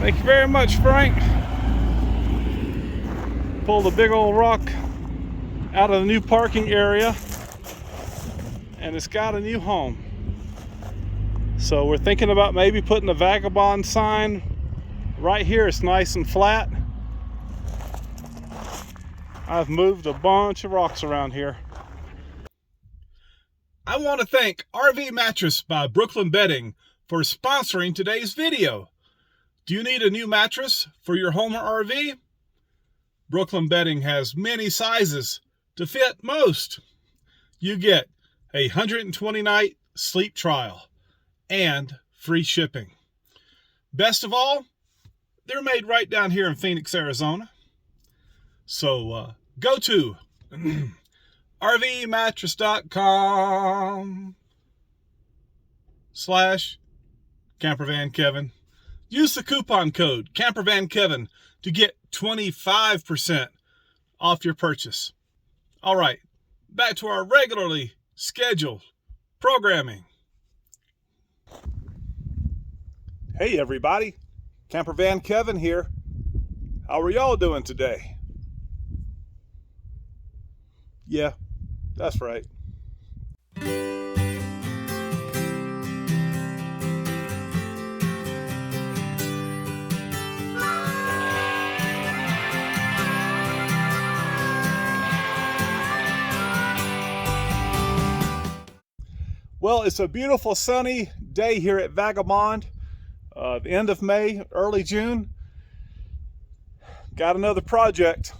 Thank you very much, Frank. Pulled a big old rock out of the new parking area, and it's got a new home. So we're thinking about maybe putting a Vagabond sign right here. It's nice and flat. I've moved a bunch of rocks around here. I want to thank RV Mattress by Brooklyn Bedding for sponsoring today's video. Do you need a new mattress for your home or RV? Brooklyn Bedding has many sizes to fit most. You get a 120-night sleep trial and free shipping. Best of all, they're made right down here in Phoenix, Arizona. So go to rvmattress.com/CampervanKevin. Use the coupon code CampervanKevin to get 25% off your purchase. All right, back to our regularly scheduled programming. Hey everybody, Campervan Kevin here. How are y'all doing today? Yeah, that's right. Well, it's a beautiful sunny day here at Vagabond. The end of May, early June. Got another project.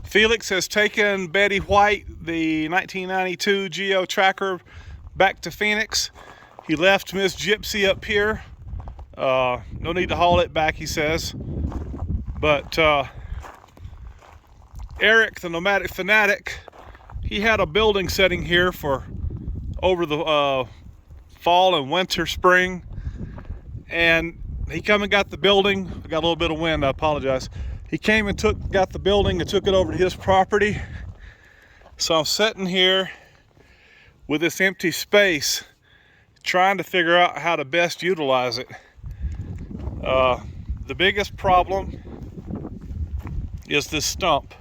Felix has taken Betty White, the 1992 Geo Tracker, back to Phoenix. He left Miss Gypsy up here. No need to haul it back, he says. But Eric, the nomadic fanatic, he had a building setting here for over the fall and winter, spring, and he came and got the building. I got a little bit of wind, I apologize. He came and got the building and took it over to his property. So I'm sitting here with this empty space trying to figure out how to best utilize it. The biggest problem is this stump.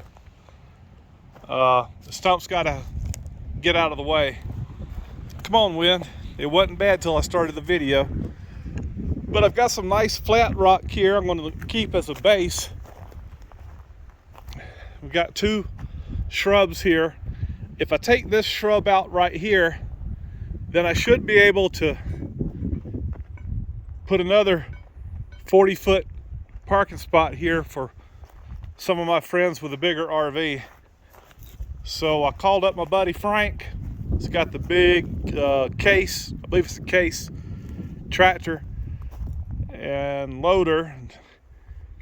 The stump's got to get out of the way. Come on, wind. It wasn't bad till I started the video. But I've got some nice flat rock here I'm going to keep as a base. We've got two shrubs here. If I take this shrub out right here, then I should be able to put another 40-foot parking spot here for some of my friends with a bigger RV. So I called up my buddy Frank. It's got the big case, I believe it's a case, tractor and loader.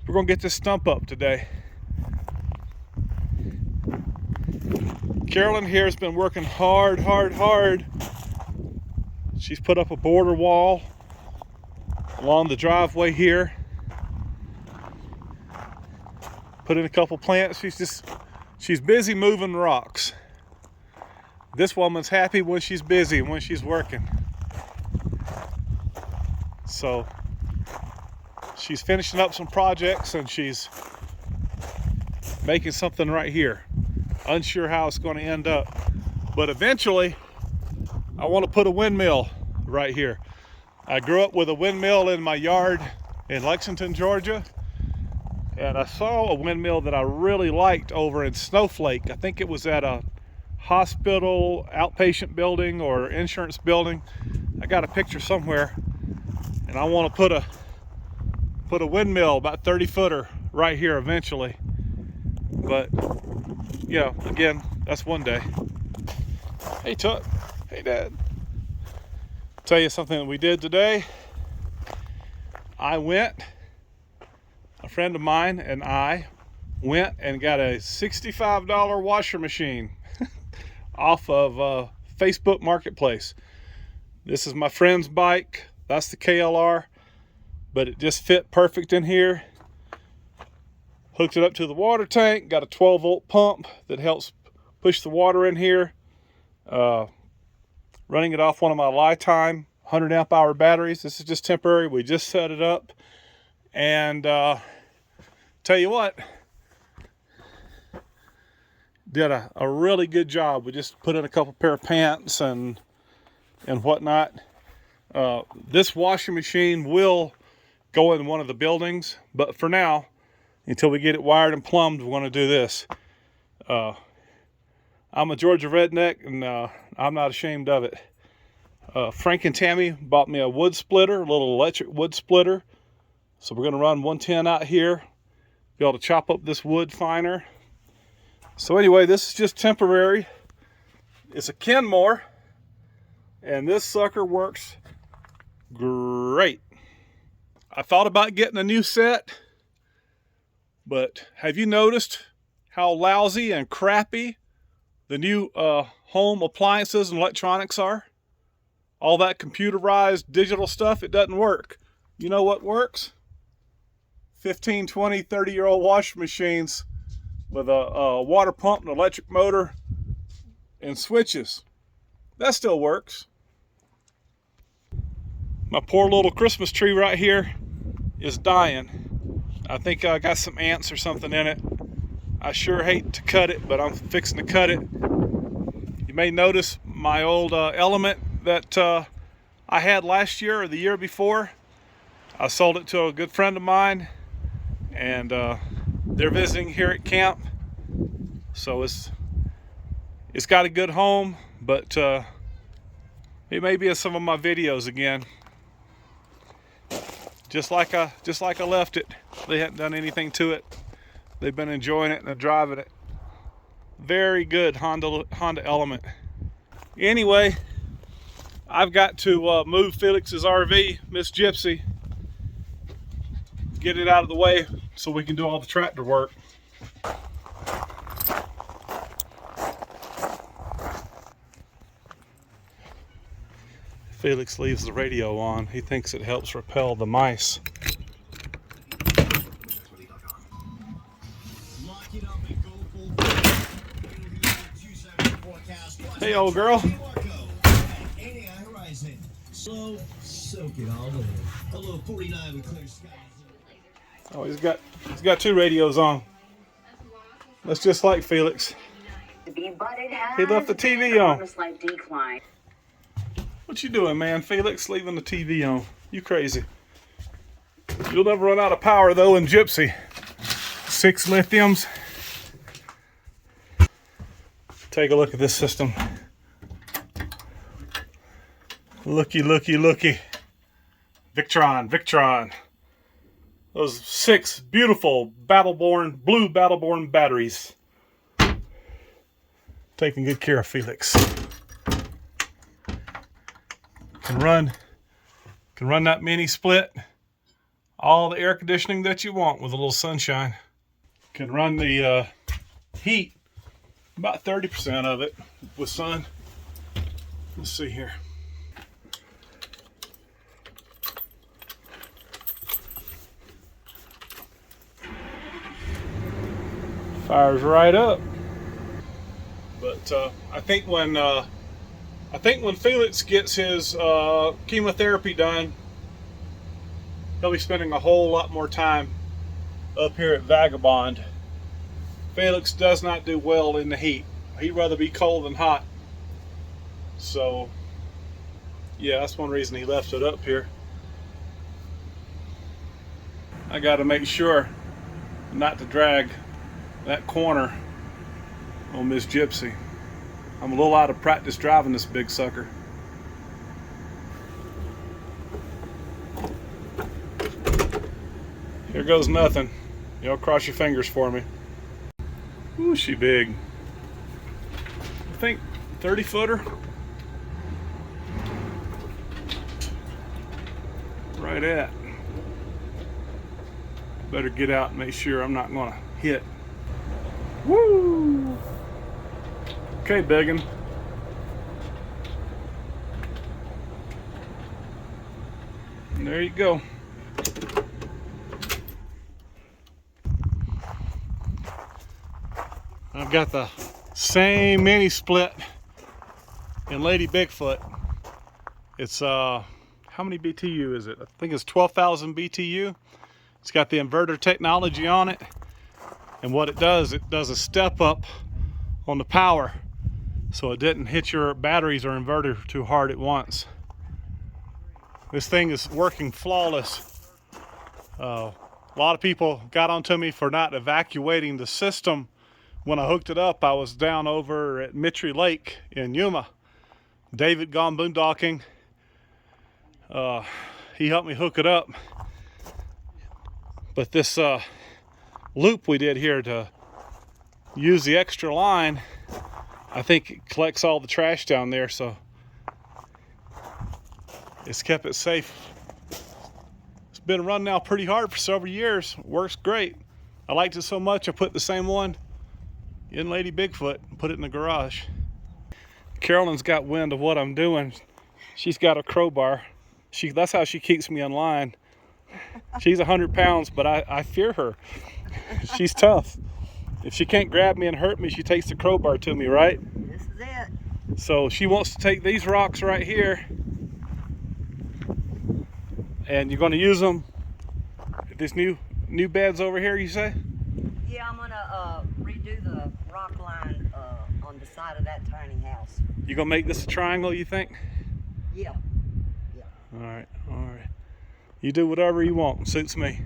We're gonna get this stump up today. Carolyn here has been working hard. She's put up a border wall along the driveway here. Put in a couple plants. She's busy moving rocks. This woman's happy when she's busy and when she's working. So she's finishing up some projects and she's making something right here. Unsure how it's going to end up, but eventually I want to put a windmill right here. I grew up with a windmill in my yard in Lexington, Georgia, and I saw a windmill that I really liked over in Snowflake. I think it was at a hospital, outpatient building, or insurance building. I got a picture somewhere, and I want to put a windmill, about 30-footer, right here eventually. But you know, again, that's one day. Hey Tut, hey Dad. Tell you something that we did today. A friend of mine and I went and got a $65 washer machine off of Facebook Marketplace. This is my friend's bike. That's the KLR, but it just fit perfect in here. Hooked it up to the water tank, got a 12-volt pump that helps push the water in here. Running it off one of my Lifetime 100 amp hour batteries. This is just temporary. We just set it up And tell you what, did a really good job. We just put in a couple pair of pants and whatnot. This washing machine will go in one of the buildings, but for now, until we get it wired and plumbed, we're going to do this. I'm a Georgia redneck, and I'm not ashamed of it. Frank and Tammy bought me a wood splitter, a little electric wood splitter. So we're going to run 110 out here, be able to chop up this wood finer. So anyway, this is just temporary. It's a Kenmore, and this sucker works great. I thought about getting a new set, but have you noticed how lousy and crappy the new home appliances and electronics are? All that computerized digital stuff, it doesn't work. You know what works? 15, 20, 30-year-old washing machines with a water pump and electric motor and switches. That still works. My poor little Christmas tree right here is dying. I think I got some ants or something in it. I sure hate to cut it, but I'm fixing to cut it. You may notice my old Element that I had last year or the year before. I sold it to a good friend of mine, and they're visiting here at camp. So it's got a good home, but it may be in some of my videos again. Just like I left it. They hadn't done anything to it. They've been enjoying it and they're driving it. Very good Honda Element. Anyway, I've got to move Felix's RV, Miss Gypsy. Get it out of the way so we can do all the tractor work. Felix leaves the radio on. He thinks it helps repel the mice. Hey, old girl. Oh, he's got two radios on. That's just like Felix. He left the TV on. What you doing, man? Felix leaving the TV on. You crazy. You'll never run out of power though in Gypsy. 6 lithiums. Take a look at this system. Looky, looky, looky. Victron. Those 6 beautiful blue Battleborn batteries. Taking good care of Felix. Can run that mini split. All the air conditioning that you want with a little sunshine. Can run the heat, about 30% of it with sun. Let's see here. Fires right up. But I think when Felix gets his chemotherapy done, he'll be spending a whole lot more time up here at Vagabond. Felix does not do well in the heat. He'd rather be cold than hot. So, yeah, that's one reason he left it up here. I got to make sure not to drag that corner on Miss Gypsy. I'm a little out of practice driving this big sucker. Here goes nothing. Y'all cross your fingers for me. Ooh, she big. I think 30 footer. Right at. Better get out and make sure I'm not gonna hit. Woo! Okay, biggin. And there you go. I've got the same mini split in Lady Bigfoot. It's how many BTU is it? I think it's 12,000 BTU. It's got the inverter technology on it, and what it does a step up on the power, so it didn't hit your batteries or inverter too hard at once. This thing is working flawless. A lot of people got onto me for not evacuating the system. When I hooked it up, I was down over at Mattress Lake in Yuma. David gone boondocking. He helped me hook it up. But this loop we did here to use the extra line, I think it collects all the trash down there, so it's kept it safe. It's been run now pretty hard for several years. Works great. I liked it so much I put the same one in Lady Bigfoot and put it in the garage. Carolyn's got wind of what I'm doing. She's got a crowbar. That's how she keeps me in line. She's 100 pounds, but I fear her. She's tough. If she can't grab me and hurt me, she takes the crowbar to me, right? This is it. So she wants to take these rocks right here, and you're going to use them at this new beds over here, you say? Yeah, I'm gonna redo the rock line on the side of that tiny house. You gonna make this a triangle, you think? Yeah. Yeah. All right. You do whatever you want. Suits me.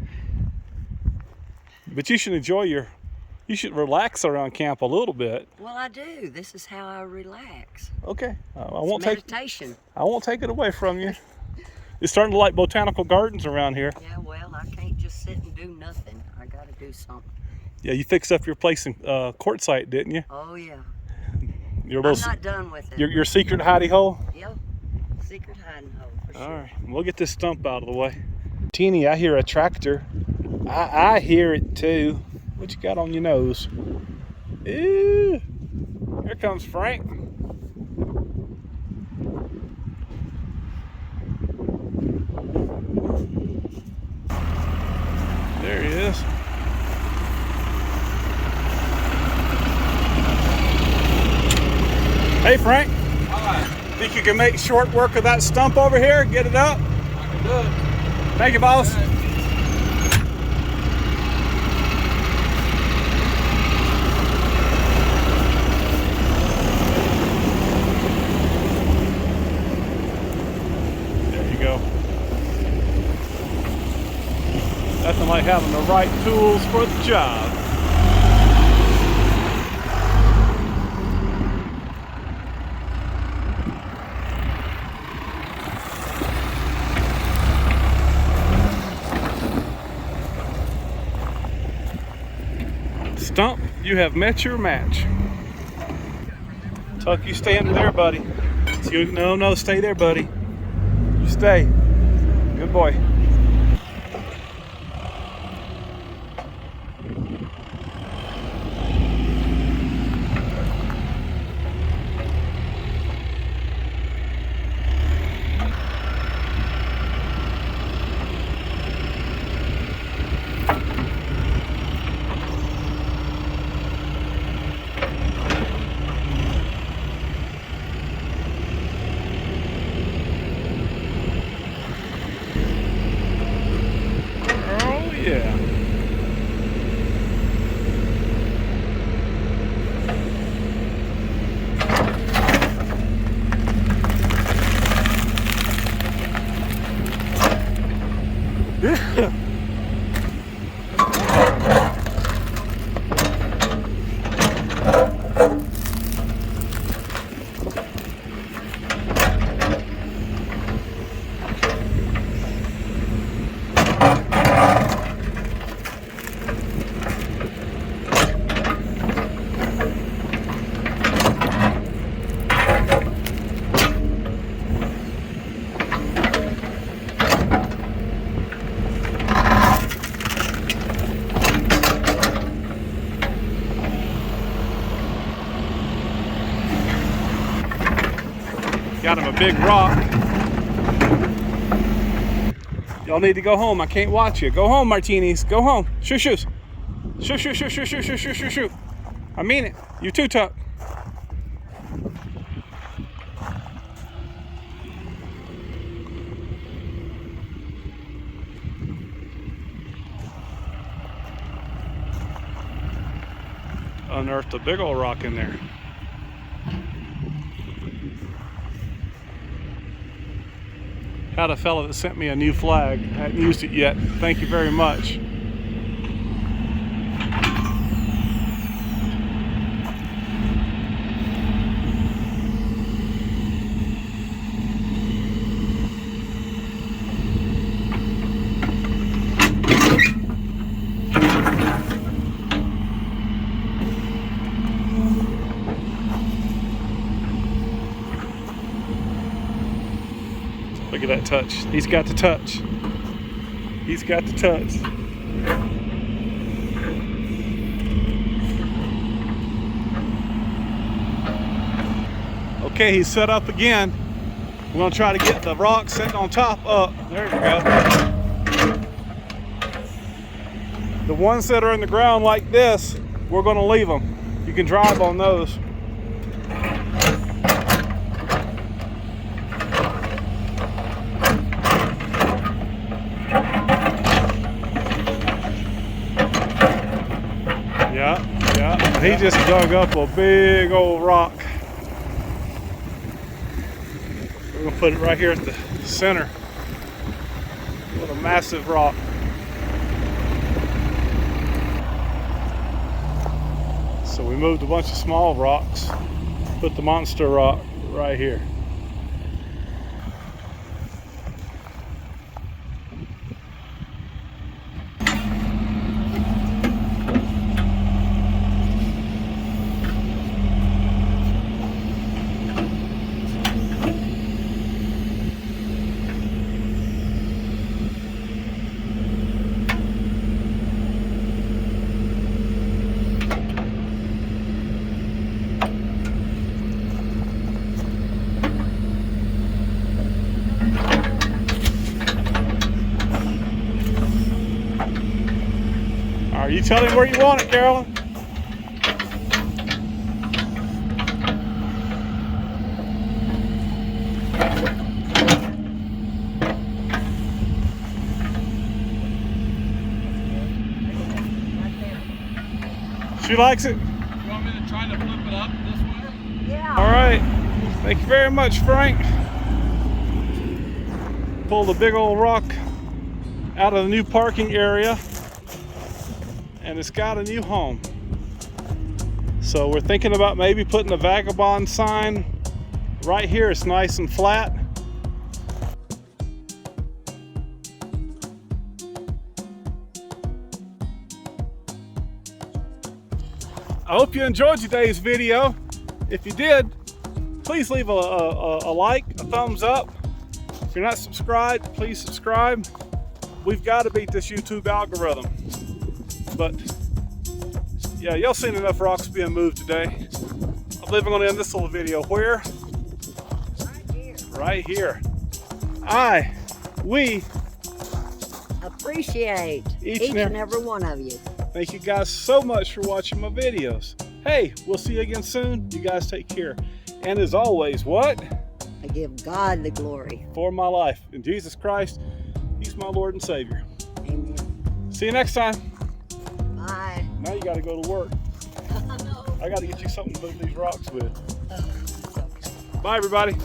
But you should you should relax around camp a little bit. Well, I do. This is how I relax. Okay. I won't take it away from you. It's starting to like botanical gardens around here. Yeah, well, I can't just sit and do nothing. I gotta do something. Yeah, you fixed up your place in Quartzsite, didn't you? Oh yeah. I'm not done with it. Your secret hidey hole? Yep. Secret hiding hole for sure. All right, we'll get this stump out of the way. Teeny, I hear a tractor. I hear it too. What you got on your nose? Ew. Here comes Frank. There he is. Hey Frank. Hi. Think you can make short work of that stump over here? Get it up? I can do it. Thank you, boss. Yeah. There you go. Nothing like having the right tools for the job. Stump, you have met your match. Tuck, you stay under there, buddy. No, stay there, buddy. You stay. Good boy. Yeah. Yeah. Got him a big rock. Y'all need to go home. I can't watch you. Go home, Martinis. Go home. Shoo, shoos. Shoo, shoo, shoo, shoo, shoo, shoo, shoo, shoo, shoo. I mean it. You too, Tuck. unearthed a big old rock in there. Had a fella that sent me a new flag. I hadn't used it yet. Thank you very much. Look at that touch. He's got the touch. He's got the touch. Okay, he's set up again. We're gonna try to get the rock sitting on top up. There you go. The ones that are in the ground like this, we're gonna leave them. You can drive on those. Yeah, he just dug up a big old rock. We're gonna put it right here at the center with a massive rock. So we moved a bunch of small rocks, put the monster rock right here. You tell him where you want it, Carolyn. She likes it? You want me to try to flip it up this way? Yeah. All right. Thank you very much, Frank. Pulled a big old rock out of the new parking area. And it's got a new home. So we're thinking about maybe putting a Vagabond sign right here. It's nice and flat. I hope you enjoyed today's video. If you did, please leave a like, a thumbs up. If you're not subscribed, please subscribe. We've got to beat this YouTube algorithm. But yeah, y'all seen enough rocks being moved today. I'm leaving on the end of this little video. Where? Right here. Right here. We Appreciate Each each and and every one of you. thank you guys so much for watching my videos. Hey, we'll see you again soon. You guys take care. And as always, what? I give God the glory. For my life. In Jesus Christ, He's my Lord and Savior. Amen. See you next time. Bye. Now you got to go to work. No. I got to get you something to move these rocks with. Okay. Bye, everybody.